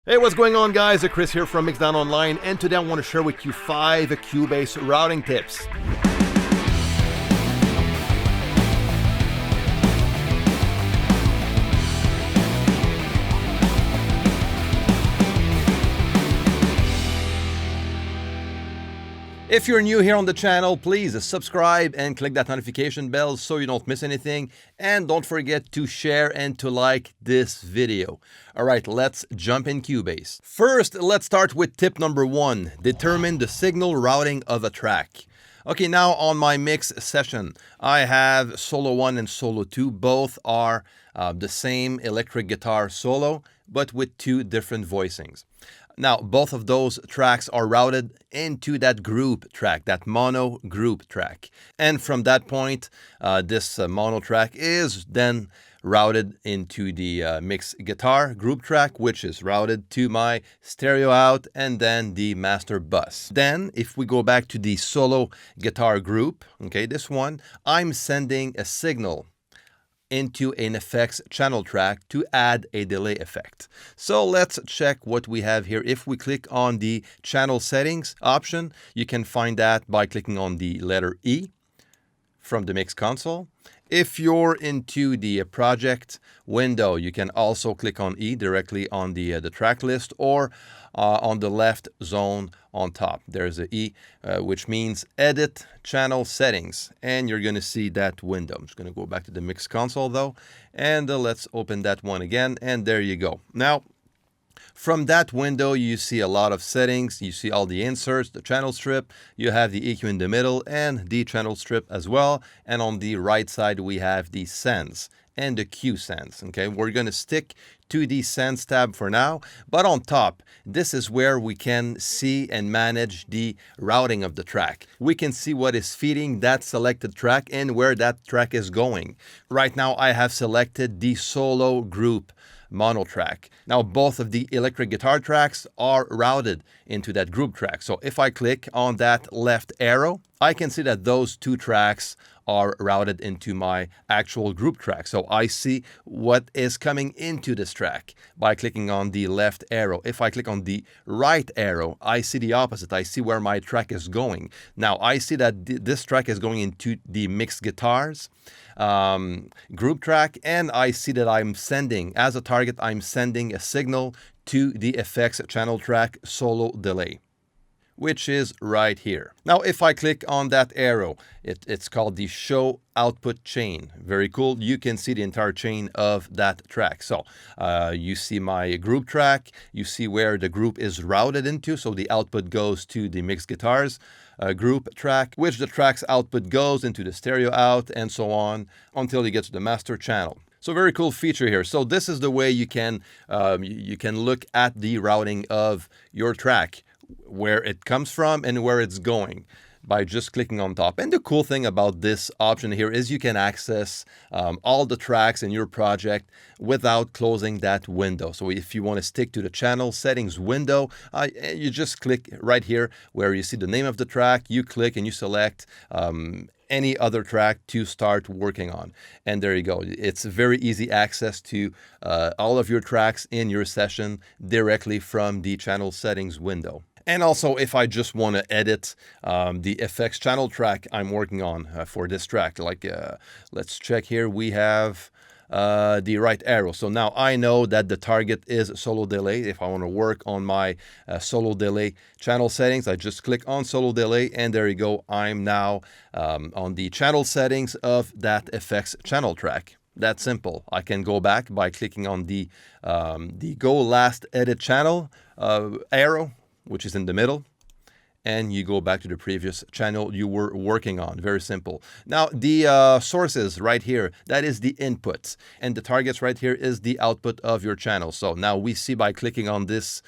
Hey, what's going on, guys? Chris here from MIXDOWN Online, and today I want to share with you 5 Cubase routing tips. If you're new here on the channel, please subscribe and click that notification bell so you don't miss anything. And don't forget to share and to like this video. All right, let's jump in Cubase. First, let's start with tip number 1. Determine the signal routing of a track. Okay, now on my mix session, I have solo 1 and solo 2. Both are the same electric guitar solo, but with 2 different voicings. Now, both of those tracks are routed into that group track, that mono group track. And from that point, this mono track is then routed into the mix guitar group track, which is routed to my stereo out and then the master bus. Then, if we go back to the solo guitar group, okay, this one, I'm sending a signal into an effects channel track to add a delay effect. So let's check what we have here. If we click on the channel settings option, you can find that by clicking on the letter E from the mix console. If you're into the project window, you can also click on E directly on the track list, or on the left zone on top. There's a E, which means edit channel settings, and you're going to see that window. I'm just going to go back to the mix console though, and let's open that one again, and there you go. Now, from that window, you see a lot of settings. You see all the inserts, the channel strip. You have the EQ in the middle and the channel strip as well. And on the right side, we have the sends and the Q sends. Okay, we're going to stick to the sends tab for now. But on top, this is where we can see and manage the routing of the track. We can see what is feeding that selected track and where that track is going. Right now, I have selected the solo group mono track. Now, both of the electric guitar tracks are routed into that group track. So if I click on that left arrow, I can see that those 2 tracks are routed into my actual group track. So I see what is coming into this track by clicking on the left arrow. If I click on the right arrow, I see the opposite. I see where my track is going. Now I see that this track is going into the mixed guitars group track, and I see that I'm sending, as a target, I'm sending a signal to the effects channel track solo delay, which is right here. Now, if I click on that arrow, it's called the show output chain. Very cool. You can see the entire chain of that track. So you see my group track. You see where the group is routed into. So the output goes to the mixed guitars group track, which the track's output goes into the stereo out, and so on until you get to the master channel. So very cool feature here. So this is the way you can look at the routing of your track, where it comes from and where it's going, by just clicking on top. And the cool thing about this option here is you can access all the tracks in your project without closing that window. So if you want to stick to the channel settings window, you just click right here where you see the name of the track. You click and you select any other track to start working on. And there you go. It's very easy access to all of your tracks in your session directly from the channel settings window. And also, if I just want to edit the effects channel track I'm working on for this track, like let's check here, we have the right arrow. So now I know that the target is solo delay. If I want to work on my solo delay channel settings, I just click on solo delay, and there you go. I'm now on the channel settings of that effects channel track. That's simple. I can go back by clicking on the go last edit channel arrow, which is in the middle, and you go back to the previous channel you were working on. Very simple. Now, the sources right here, that is the input, and the targets right here is the output of your channel. So now we see by clicking on this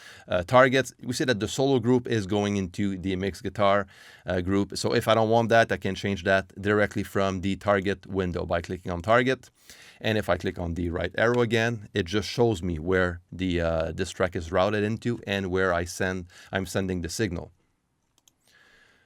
targets, we see that the solo group is going into the mixed guitar group. So if I don't want that, I can change that directly from the target window by clicking on target. And if I click on the right arrow again, it just shows me where the this track is routed into and where I'm sending the signal.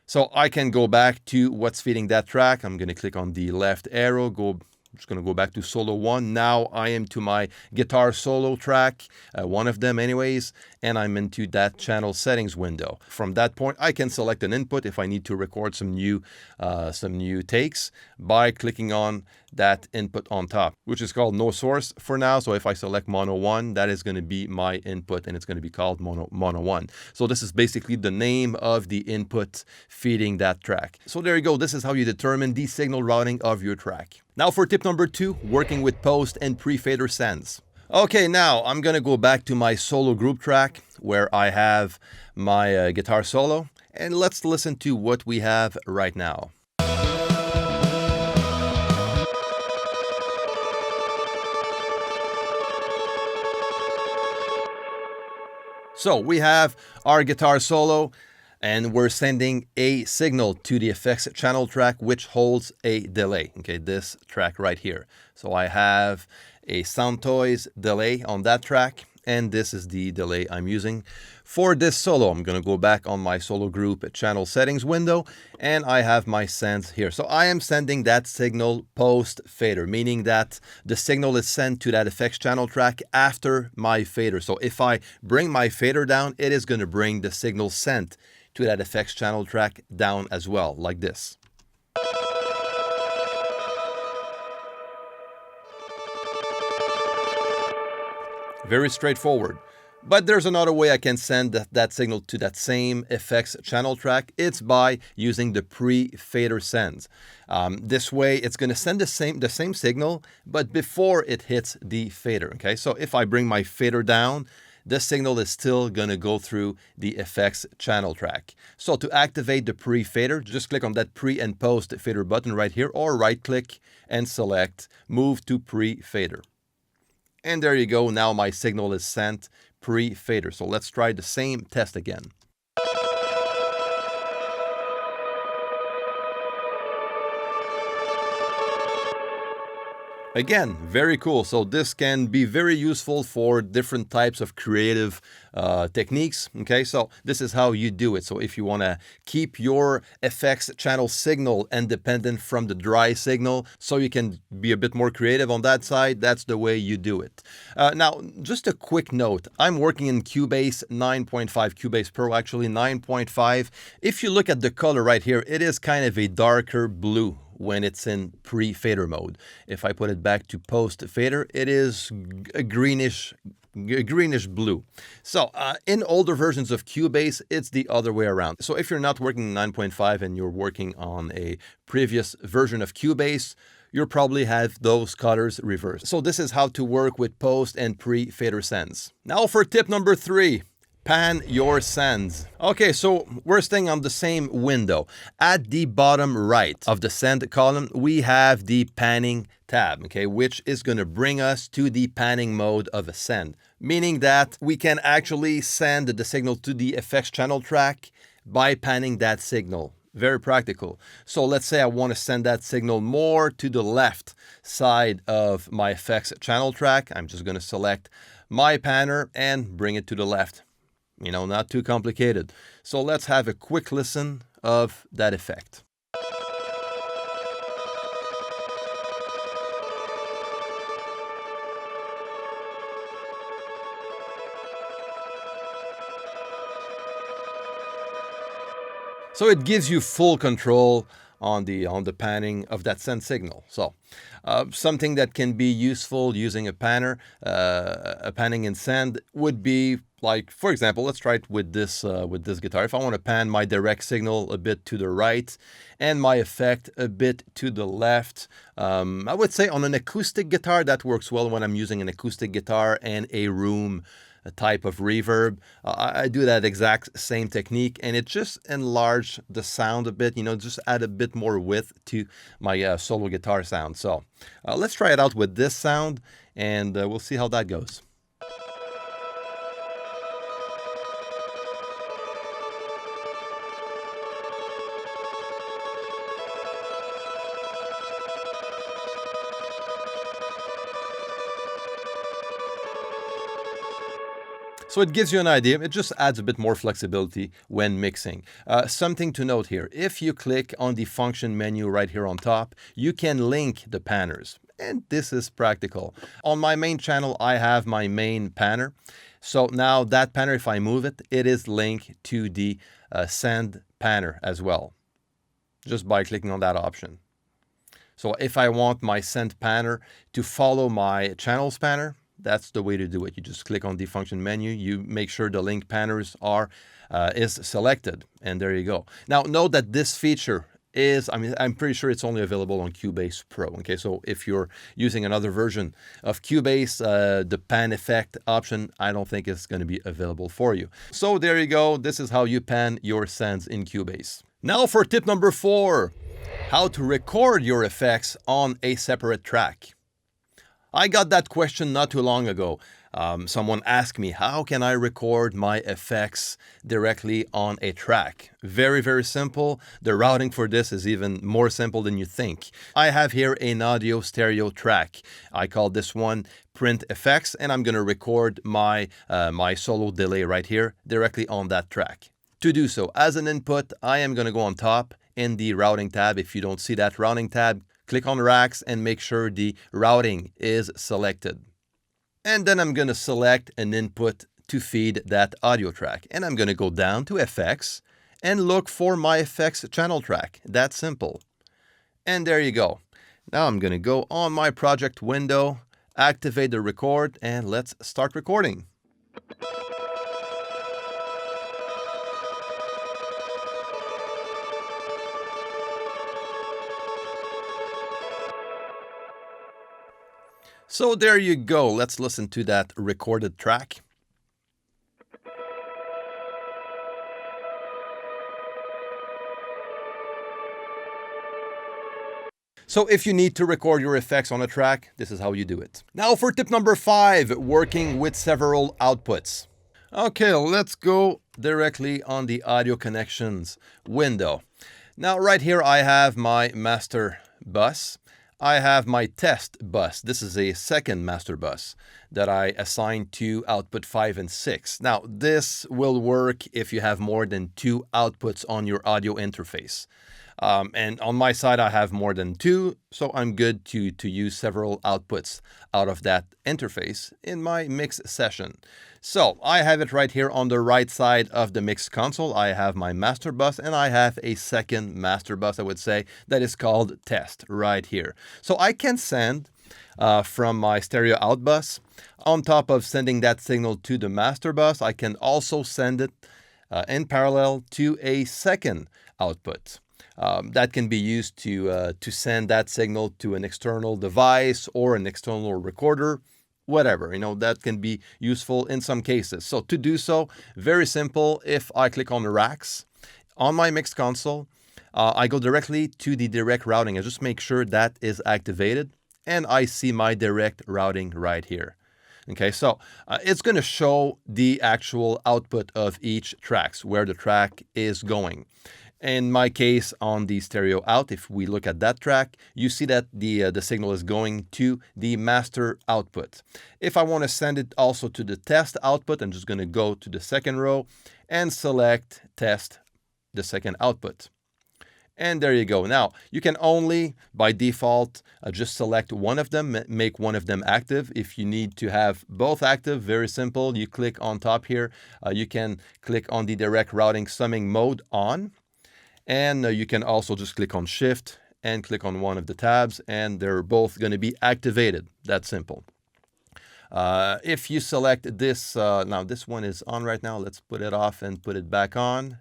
So I can go back to what's feeding that track. I'm going to click on the left arrow, go just going to go back to solo 1. Now I am to my guitar solo track, one of them anyways, and I'm into that channel settings window. From that point, I can select an input if I need to record some new takes by clicking on that input on top, which is called no source for now. So if I select mono 1, that is going to be my input, and it's going to be called mono 1. So this is basically the name of the input feeding that track. So there you go. This is how you determine the signal routing of your track. Now for tip number 2, working with post and pre-fader sends. Okay, now I'm going to go back to my solo group track where I have my guitar solo, and let's listen to what we have right now. So we have our guitar solo, and we're sending a signal to the effects channel track, which holds a delay. Okay, this track right here. So I have a Soundtoys delay on that track, and this is the delay I'm using for this solo. I'm going to go back on my solo group channel settings window, and I have my sends here. So I am sending that signal post fader, meaning that the signal is sent to that effects channel track after my fader. So if I bring my fader down, it is going to bring the signal sent to that effects channel track down as well, like this. Very straightforward. But there's another way I can send that signal to that same effects channel track. It's by using the pre-fader sends. This way, it's going to send the same signal, but before it hits the fader. Okay, so if I bring my fader down, the signal is still going to go through the effects channel track. So to activate the pre-fader, just click on that pre and post fader button right here, or right-click and select Move to Pre-Fader. And there you go. Now my signal is sent pre-fader. So let's try the same test again. Again, very cool. So this can be very useful for different types of creative techniques. Okay, so this is how you do it. So if you want to keep your effects channel signal independent from the dry signal, so you can be a bit more creative on that side, that's the way you do it. Now, just a quick note. I'm working in Cubase 9.5, Cubase Pro actually 9.5. If you look at the color right here, it is kind of a darker blue when it's in pre-fader mode. If I put it back to post-fader, it is a greenish blue. So in older versions of Cubase, it's the other way around. So if you're not working 9.5 and you're working on a previous version of Cubase, you'll probably have those colors reversed. So this is how to work with post and pre-fader sends. Now for tip number 3. Pan your sends. Okay, so we're staying on the same window. At the bottom right of the send column, we have the panning tab, okay, which is going to bring us to the panning mode of a send, meaning that we can actually send the signal to the effects channel track by panning that signal. Very practical. So let's say I want to send that signal more to the left side of my effects channel track. I'm just going to select my panner and bring it to the left. You know, not too complicated. So let's have a quick listen of that effect. So it gives you full control on the panning of that send signal. So something that can be useful using a panner, a panning and send would be like, for example, let's try it with this guitar. If I want to pan my direct signal a bit to the right and my effect a bit to the left, I would say on an acoustic guitar that works well when I'm using an acoustic guitar and a room type of reverb. I do that exact same technique, and it just enlarges the sound a bit, you know, just add a bit more width to my solo guitar sound. So let's try it out with this sound, and we'll see how that goes. So it gives you an idea. It just adds a bit more flexibility when mixing. Something to note here. If you click on the function menu right here on top, you can link the panners. And this is practical. On my main channel, I have my main panner. So now that panner, if I move it, it is linked to the send panner as well, just by clicking on that option. So if I want my send panner to follow my channels panner, that's the way to do it. You just click on the function menu, you make sure the link panners is selected, and there you go. Now note that this feature is, I'm pretty sure it's only available on Cubase Pro. Okay, so if you're using another version of Cubase, the pan effect option, I don't think it's going to be available for you. So there you go. This is how you pan your sends in Cubase. Now for tip number 4, how to record your effects on a separate track. I got that question not too long ago. Someone asked me, how can I record my effects directly on a track? Very, very simple. The routing for this is even more simple than you think. I have here an audio stereo track. I call this one print effects, and I'm going to record my solo delay right here directly on that track. To do so, as an input, I am going to go on top in the routing tab. If you don't see that routing tab, click on racks and make sure the routing is selected. And then I'm going to select an input to feed that audio track. And I'm going to go down to effects and look for my effects channel track. That's simple. And there you go. Now I'm going to go on my project window, activate the record, and let's start recording. So there you go. Let's listen to that recorded track. So if you need to record your effects on a track, this is how you do it. Now for tip number 5, working with several outputs. Okay, let's go directly on the audio connections window. Now right here I have my master bus. I have my test bus. This is a second master bus that I assigned to output 5 and 6. Now, this will work if you have more than 2 outputs on your audio interface. And on my side, I have more than 2, so I'm good to use several outputs out of that interface in my mix session. So I have it right here on the right side of the mix console. I have my master bus, and I have a second master bus, I would say, that is called test right here. So I can send from my stereo out bus. On top of sending that signal to the master bus, I can also send it in parallel to a second output. That can be used to send that signal to an external device or an external recorder, whatever, that can be useful in some cases. So to do so, very simple. If I click on the racks on my mix console, I go directly to the direct routing. I just make sure that is activated, and I see my direct routing right here. Okay, so it's going to show the actual output of each tracks, where the track is going. In my case, on the stereo out, if we look at that track, you see that the signal is going to the master output. If I want to send it also to the test output, I'm just going to go to the second row and select test, the second output. And there you go. Now, you can only, by default, just select one of them, make one of them active. If you need to have both active, very simple. You click on top here. You can click on the direct routing summing mode on. And you can also just click on Shift and click on one of the tabs, and they're both going to be activated. That's simple. If you select this, now this one is on right now. Let's put it off and put it back on.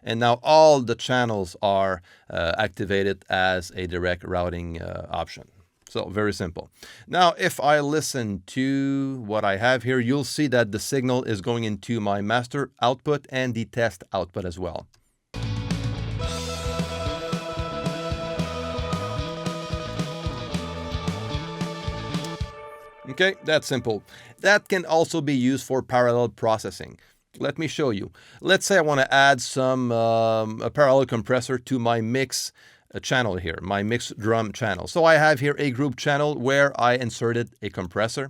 And now all the channels are activated as a direct routing option. So very simple. Now, if I listen to what I have here, you'll see that the signal is going into my master output and the test output as well. Okay, that's simple. That can also be used for parallel processing. Let me show you. Let's say I want to add some a parallel compressor to my mix channel here, my mix drum channel. So I have here a group channel where I inserted a compressor,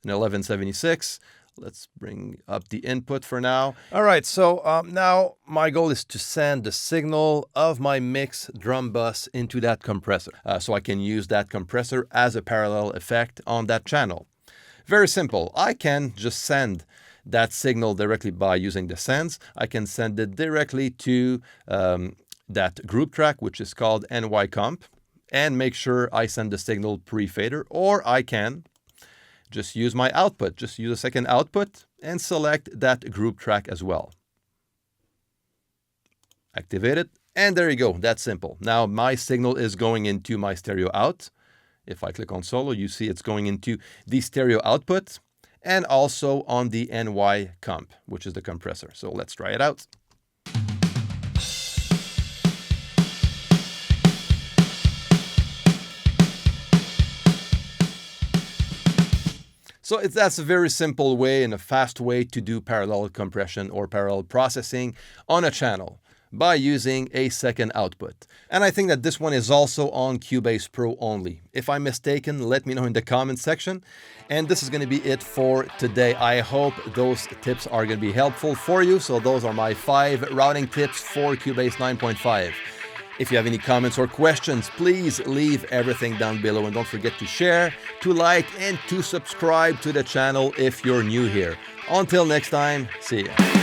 an 1176. Let's bring up the input for now. All right, so now my goal is to send the signal of my mix drum bus into that compressor. So I can use that compressor as a parallel effect on that channel. Very simple. I can just send that signal directly by using the sends. I can send it directly to that group track, which is called NY comp, and make sure I send the signal pre-fader, or I can just use my output, just use a second output and select that group track as well. Activate it, and there you go, that's simple. Now my signal is going into my stereo out. If I click on solo, you see it's going into the stereo output and also on the NY comp, which is the compressor. So let's try it out. So that's a very simple way and a fast way to do parallel compression or parallel processing on a channel by using a second output. And I think that this one is also on Cubase Pro only. If I'm mistaken, let me know in the comment section. And this is going to be it for today. I hope those tips are going to be helpful for you. So those are my 5 routing tips for Cubase 9.5. If you have any comments or questions, please leave everything down below, and don't forget to share, to like, and to subscribe to the channel if you're new here. Until next time, see ya.